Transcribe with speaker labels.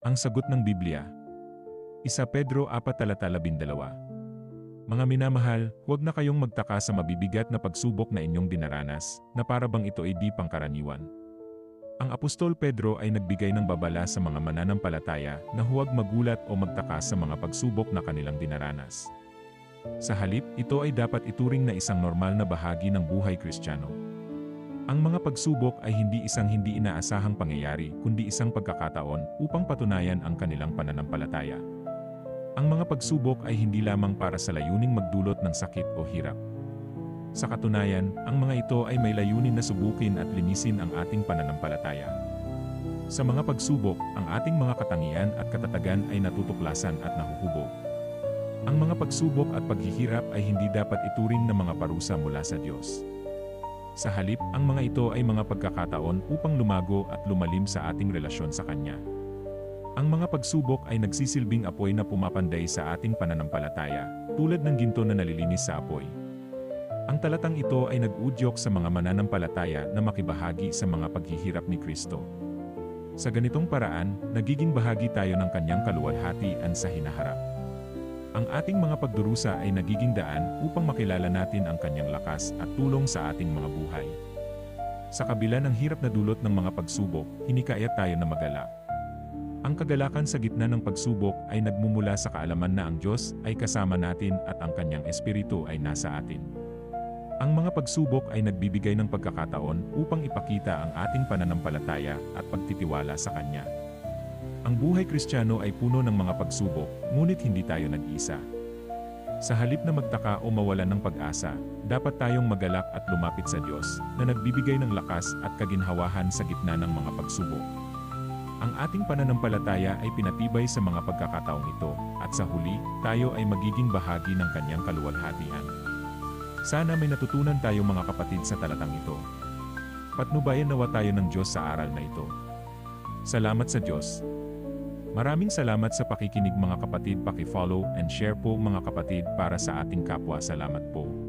Speaker 1: Ang sagot ng Biblia. 1 Pedro 4:12. Mga minamahal, huwag na kayong magtaka sa mabibigat na pagsubok na inyong dinaranas, na para bang ito ay di pangkaraniwan. Ang Apostol Pedro ay nagbigay ng babala sa mga mananampalataya na huwag magulat o magtaka sa mga pagsubok na kanilang dinaranas. Sa halip, ito ay dapat ituring na isang normal na bahagi ng buhay Kristiyano. Ang mga pagsubok ay hindi isang hindi inaasahang pangyayari kundi isang pagkakataon upang patunayan ang kanilang pananampalataya. Ang mga pagsubok ay hindi lamang para sa layuning magdulot ng sakit o hirap. Sa katunayan, ang mga ito ay may layunin na subukin at linisin ang ating pananampalataya. Sa mga pagsubok, ang ating mga katangian at katatagan ay natutuklasan at nahuhubog. Ang mga pagsubok at paghihirap ay hindi dapat ituring na mga parusa mula sa Diyos. Sa halip, ang mga ito ay mga pagkakataon upang lumago at lumalim sa ating relasyon sa Kanya. Ang mga pagsubok ay nagsisilbing apoy na pumapanday sa ating pananampalataya, tulad ng ginto na nalilinis sa apoy. Ang talatang ito ay nag-udyok sa mga mananampalataya na makibahagi sa mga paghihirap ni Kristo. Sa ganitong paraan, nagiging bahagi tayo ng Kanyang kaluwalhatian sa hinaharap. Ang ating mga pagdurusa ay nagiging daan upang makilala natin ang Kanyang lakas at tulong sa ating mga buhay. Sa kabila ng hirap na dulot ng mga pagsubok, hinikayat tayo na magalak. Ang kagalakan sa gitna ng pagsubok ay nagmumula sa kaalaman na ang Diyos ay kasama natin at ang Kanyang Espiritu ay nasa atin. Ang mga pagsubok ay nagbibigay ng pagkakataon upang ipakita ang ating pananampalataya at pagtitiwala sa Kanya. Ang buhay Kristiyano ay puno ng mga pagsubok, ngunit hindi tayo nag-isa. Sa halip na magtaka o mawalan ng pag-asa, dapat tayong magalak at lumapit sa Diyos, na nagbibigay ng lakas at kaginhawahan sa gitna ng mga pagsubok. Ang ating pananampalataya ay pinatibay sa mga pagkakataong ito, at sa huli, tayo ay magiging bahagi ng Kanyang kaluwalhatian. Sana may natutunan tayo mga kapatid sa talatang ito. Patnubayan nawa tayo ng Diyos sa aral na ito. Salamat sa Diyos. Maraming salamat sa pakikinig mga kapatid, paki-follow and share po mga kapatid para sa ating kapwa. Salamat po.